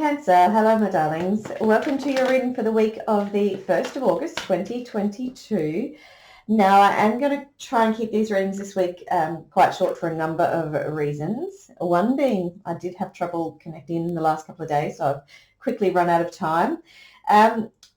Cancer, hello my darlings. Welcome to your reading for the week of the 1st of August 2022. Now I am going to try and keep these readings this week quite short for a number of reasons. One being I did have trouble connecting in the last couple of days, so I've quickly run out of time.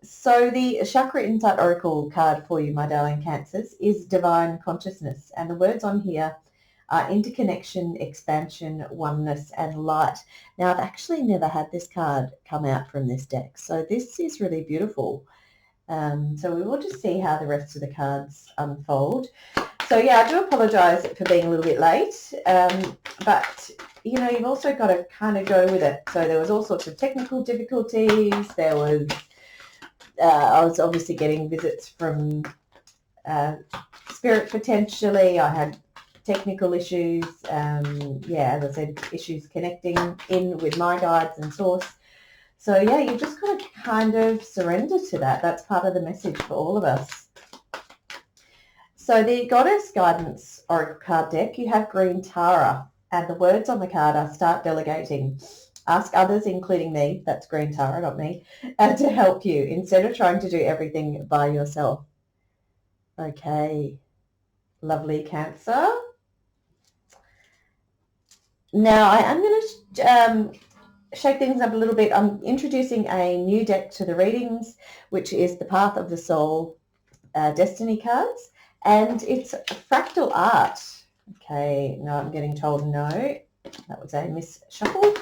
So the Chakra Insight Oracle card for you, my darling Cancers, is Divine Consciousness, and the words on here are interconnection, expansion, oneness, and light. Now, I've actually never had this card come out from this deck, so this is really beautiful. So we will just see how the rest of the cards unfold. So yeah, I do apologise for being a little bit late, but you know, you've also got to kind of go with it. So there was all sorts of technical difficulties. There was, I was obviously getting visits from Spirit potentially. I had technical issues, as I said, issues connecting in with my guides and source. So yeah, you just got to kind of surrender to that. That's part of the message for all of us. So the Goddess Guidance Oracle card deck, you have Green Tara, and the words on the card are start delegating. Ask others, including me, that's Green Tara, not me, to help you instead of trying to do everything by yourself. Okay, lovely Cancer. Now I am going to shake things up a little bit. I'm introducing a new deck to the readings, which is the Path of the Soul Destiny cards, and it's fractal art. Okay, no, I'm getting told no. That was a misshuffle.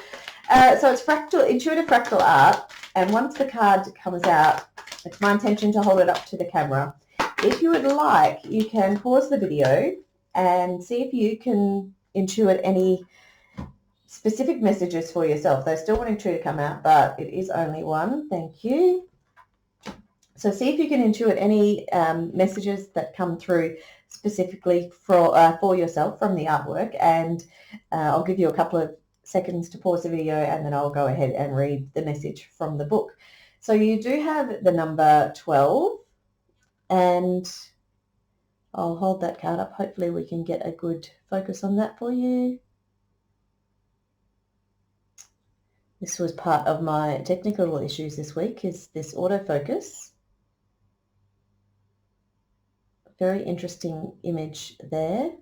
So it's intuitive fractal art, and once the card comes out, it's my intention to hold it up to the camera. If you would like, you can pause the video and see if you can intuit any specific messages for yourself. They still want to come out, but it is only one. Thank you. So see if you can intuit any messages that come through specifically for yourself from the artwork, and I'll give you a couple of seconds to pause the video, and then I'll go ahead and read the message from the book. So you do have the number 12, and I'll hold that card up. Hopefully we can get a good focus on that for you. This was part of my technical issues this week, is this autofocus. Very interesting image there.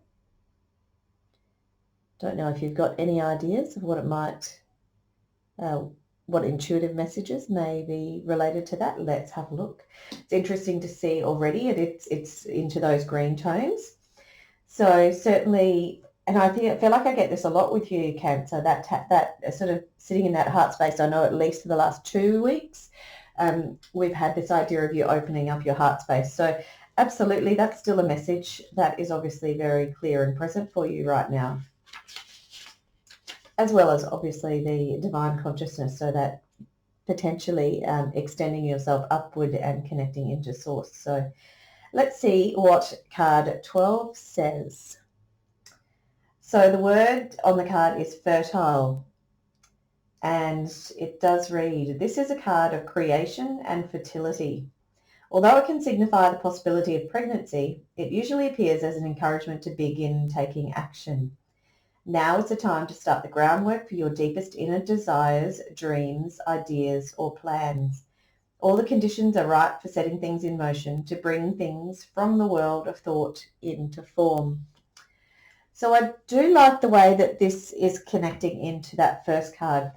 Don't know if you've got any ideas of what it might, what intuitive messages may be related to that. Let's have a look. It's interesting to see already, and it's into those green tones. So certainly, and I feel like I get this a lot with you, Cancer, that sort of sitting in that heart space. I know at least for the last 2 weeks, we've had this idea of you opening up your heart space. So absolutely, that's still a message that is obviously very clear and present for you right now, as well as obviously the divine consciousness, so that potentially extending yourself upward and connecting into source. So let's see what card 12 says. So the word on the card is fertile, and it does read, this is a card of creation and fertility. Although it can signify the possibility of pregnancy, it usually appears as an encouragement to begin taking action. Now is the time to start the groundwork for your deepest inner desires, dreams, ideas, or plans. All the conditions are right for setting things in motion to bring things from the world of thought into form. So I do like the way that this is connecting into that first card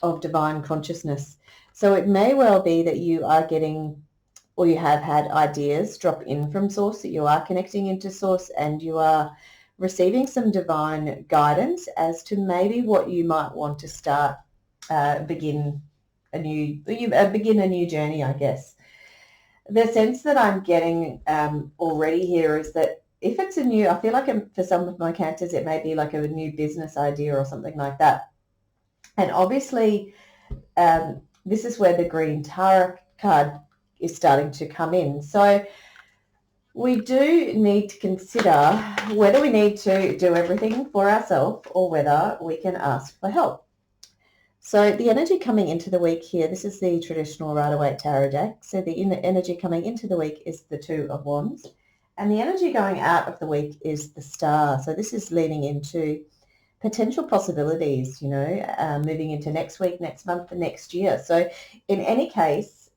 of divine consciousness. So it may well be that you are getting, or you have had ideas drop in from source, that you are connecting into source, and you are receiving some divine guidance as to maybe what you might want to start, begin a new journey, I guess. The sense that I'm getting already here is that if it's a new, I feel like for some of my Cancers, it may be like a new business idea or something like that. And obviously, this is where the Green Tara card is starting to come in. So we do need to consider whether we need to do everything for ourselves or whether we can ask for help. So the energy coming into the week here, this is the traditional Rider-Waite tarot deck. So the energy coming into the week is the Two of Wands, and the energy going out of the week is the Star. So this is leading into potential possibilities, moving into next week, next month, and next year. So in any case,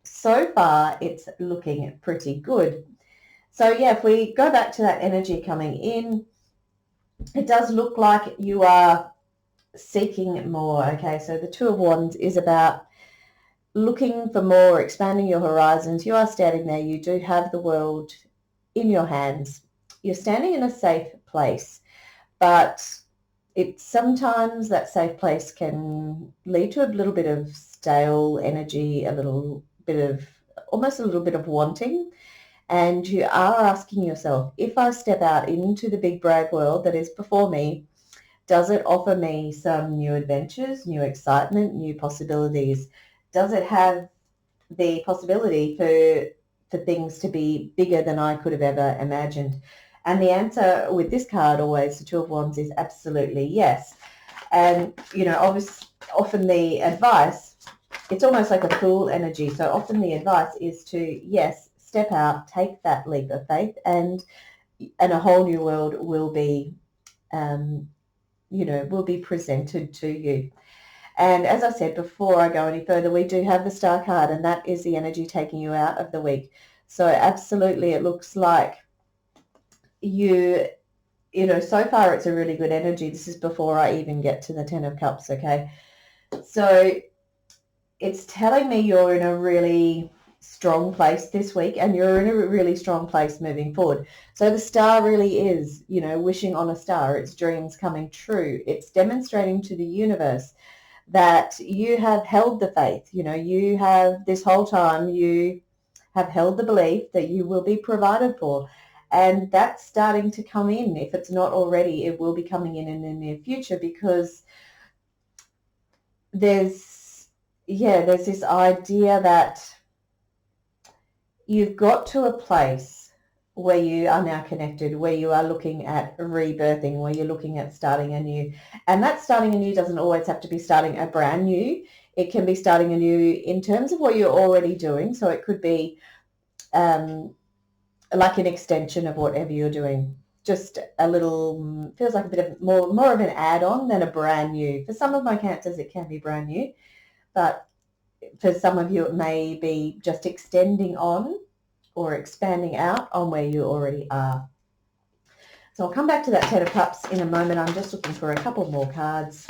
so far it's looking pretty good. So yeah, if we go back to that energy coming in, it does look like you are seeking more. Okay, so the Two of Wands is about looking for more, expanding your horizons. You are standing there. You do have the world in your hands. You're standing in a safe place, but it's sometimes that safe place can lead to a little bit of stale energy, almost a little bit of wanting. And you are asking yourself, if I step out into the big brave world that is before me, does it offer me some new adventures, new excitement, new possibilities? Does it have the possibility for things to be bigger than I could have ever imagined? And the answer with this card, always the Two of Wands, is absolutely yes. And, obviously, often the advice, it's almost like a fool energy. So often the advice is to, yes, step out, take that leap of faith, and a whole new world will be, will be presented to you. And as I said, before I go any further, we do have the Star card, and that is the energy taking you out of the week. So absolutely, it looks like so far it's a really good energy. This is before I even get to the Ten of Cups, okay? So it's telling me you're in a really strong place this week, and you're in a really strong place moving forward. So the Star really is, wishing on a star. It's dreams coming true. It's demonstrating to the universe that you have held the faith. You have, this whole time, you have held the belief that you will be provided for. And that's starting to come in. If it's not already, it will be coming in the near future, because there's this idea that you've got to a place where you are now connected, where you are looking at rebirthing, where you're looking at starting anew. And that starting anew doesn't always have to be starting a brand new. It can be starting anew in terms of what you're already doing. So it could be like an extension of whatever you're doing. Just a little, feels like a bit of more of an add-on than a brand new. For some of my Cancers, it can be brand new, but for some of you, it may be just extending on or expanding out on where you already are. So I'll come back to that Ten of Cups in a moment. I'm just looking for a couple more cards.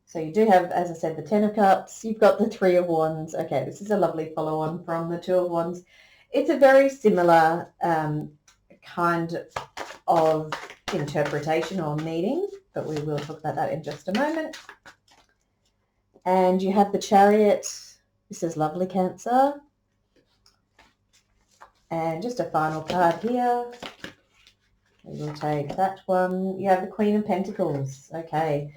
So you do have, as I said, the Ten of Cups. You've got the Three of Wands. Okay, this is a lovely follow-on from the Two of Wands. It's a very similar kind of interpretation or meaning, but we will talk about that in just a moment. And you have the Chariot. This is lovely, Cancer. And just a final card here. We will take that one. You have the Queen of Pentacles. Okay.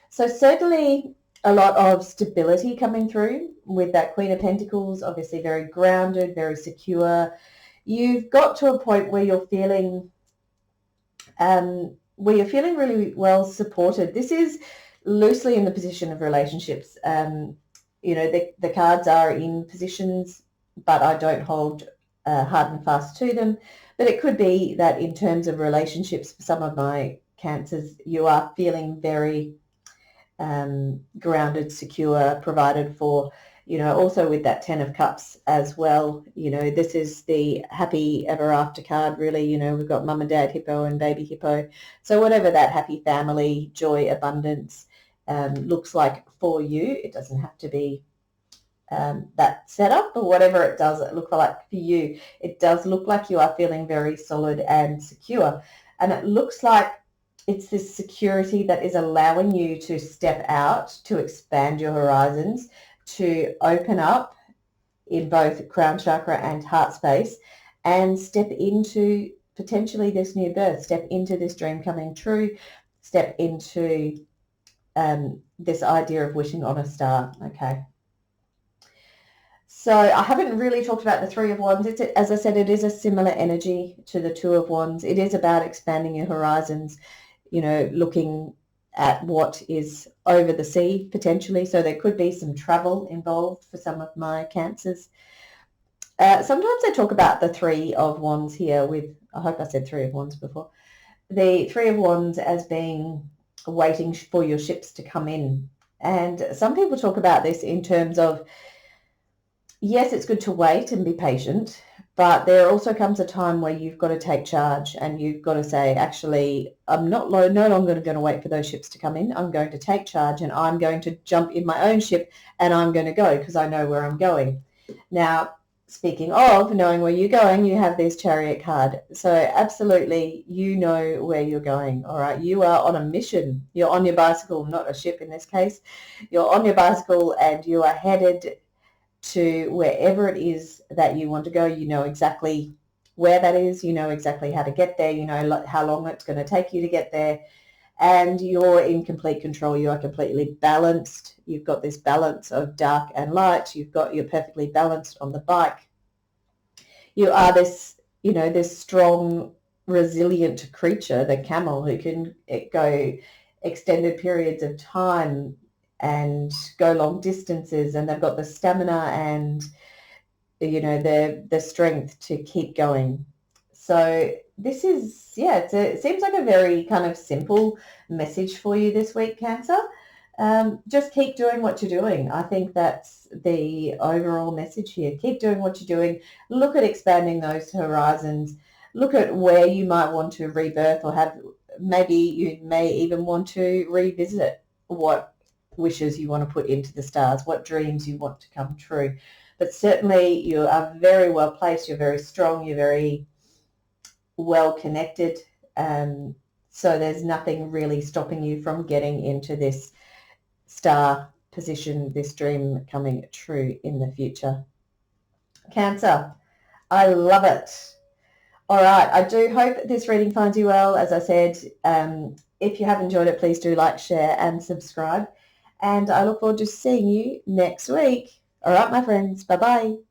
So certainly a lot of stability coming through with that Queen of Pentacles, obviously very grounded, very secure. You've got to a point where you're feeling really well supported. This is loosely in the position of relationships. The cards are in positions, but I don't hold hard and fast to them. But it could be that in terms of relationships, for some of my Cancers, you are feeling very grounded, secure, provided for, also with that Ten of Cups as well. This is the happy ever after card, really. We've got mum and dad hippo and baby hippo. So whatever that happy family, joy, abundance looks like for you, it doesn't have to be that setup, but whatever it does look like for you, it does look like you are feeling very solid and secure. And it looks like it's this security that is allowing you to step out, to expand your horizons, to open up in both crown chakra and heart space, and step into potentially this new birth, step into this dream coming true, step into this idea of wishing on a star. Okay. So I haven't really talked about the Three of Wands. As I said, it is a similar energy to the Two of Wands. It is about expanding your horizons, looking at what is over the sea potentially. So there could be some travel involved for some of my Cancers. Sometimes I talk about the Three of Wands here with I hope I said Three of Wands before. The Three of Wands as being waiting for your ships to come in. And some people talk about this in terms of, yes, it's good to wait and be patient, but there also comes a time where you've got to take charge and you've got to say, actually, I'm no longer going to wait for those ships to come in. I'm going to take charge and I'm going to jump in my own ship and I'm going to go because I know where I'm going. Now, speaking of knowing where you're going, you have this Chariot card. So absolutely, you know where you're going, all right? You are on a mission. You're on your bicycle, not a ship in this case. You're on your bicycle and you are headed to wherever it is that you want to go. You know exactly where that is. You know exactly how to get there. You know how long it's going to take you to get there. And you're in complete control. You are completely balanced. You've got this balance of dark and light. You're perfectly balanced on the bike. You are this, this strong, resilient creature, the camel, who can go extended periods of time and go long distances, and they've got the stamina and the strength to keep going. So this is, it seems like a very kind of simple message for you this week, Cancer. Just keep doing what you're doing. I think that's the overall message here. Keep doing what you're doing. Look at expanding those horizons. Look at where you might want to rebirth, or maybe you may even want to revisit what wishes you want to put into the stars, what dreams you want to come true. But certainly you are very well placed. You're very strong. You're very well connected. So there's nothing really stopping you from getting into this star position, this dream coming true in the future. Cancer, I love it. All right, I do hope this reading finds you well. As I said, if you have enjoyed it, please do like, share and subscribe. And I look forward to seeing you next week. All right, my friends. Bye-bye.